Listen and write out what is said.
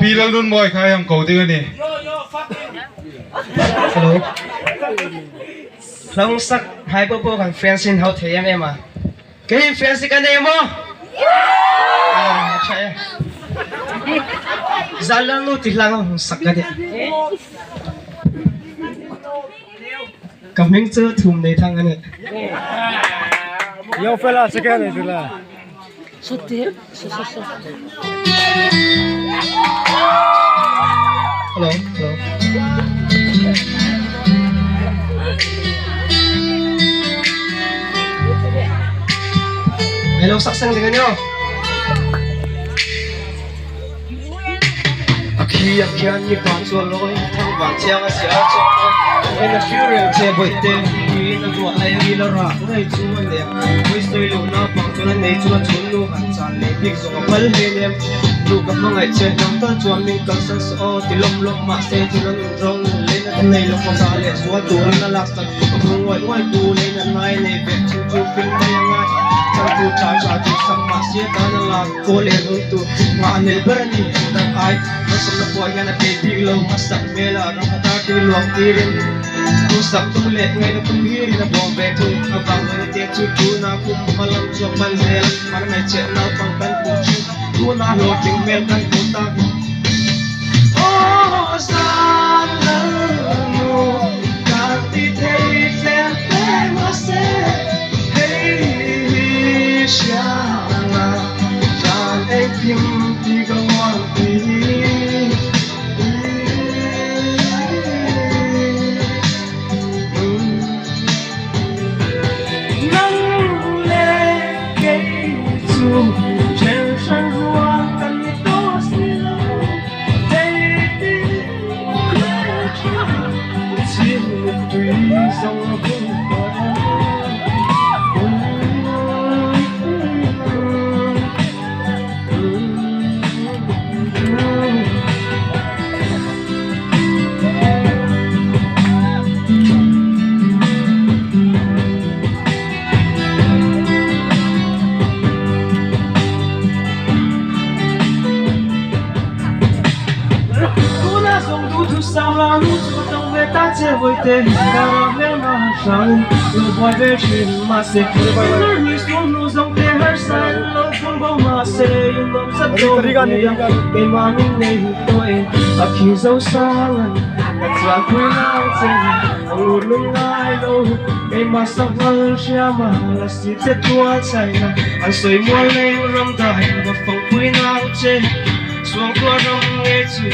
Bilang nun mo kaya ang kau tinggal ni. Hello. Long sak hai po kan friends in how thayam ema. Kay friends kan em mo. Chaya. Zalang nu tilang sak ka de. Kaming chu thum nei thang ani. Yo fella second itu lah. Sutil. Hello, hello. Hello, saksang dengan nyo. Khi akian ni con chua lối thang vàng treo cái xéo cho em là phiêu rèn che bội tên đi là tua ai đi là ra ngay chú anh đẹp với soi lũ na bằng cho nên này chú anh chốn lũ hạt tràn lên biết rồi có lên em lũ gặp nó ngày chơi nắng ta chuan mình cần sân sọ thì lom lom mà xe thì nó rong lên là cái này lom phong sa lệ xóa tua nó lạc sạch không ngoài ngoài tu lên là này này về chú chú phim đây ngay chẳng tu trái trái tu sang mà xe ta nó lạc cô lên hướng tu mà anh ấy bớt đi đang ai Masuk lepuai kan baby lo masak mela orang kata tu luang tirin rusak tu lek ngai na pemiri na bombe tu abang na te cucu na ku malam cuak manzel mana mai cek na pangkan kucu tu na lo ting mel kan kota oh sanamu kati thei sen te mase hey shana dan ek tim tiga wanti Với tên caramel mà sang lô boy về chuyện mà sẽ lơ như xuống lô dòng thế hết xanh lô phong bao mà sẽ lom rất đôi cái mà mình này tôi khi dấu sang đặt ra cuối nào trên ông lưng ai đâu cái mà sắp hơn chia mà là sự chết tua chạy anh soi mua lên rong dài và phòng cuối nào trên xuống qua rong nghe chữ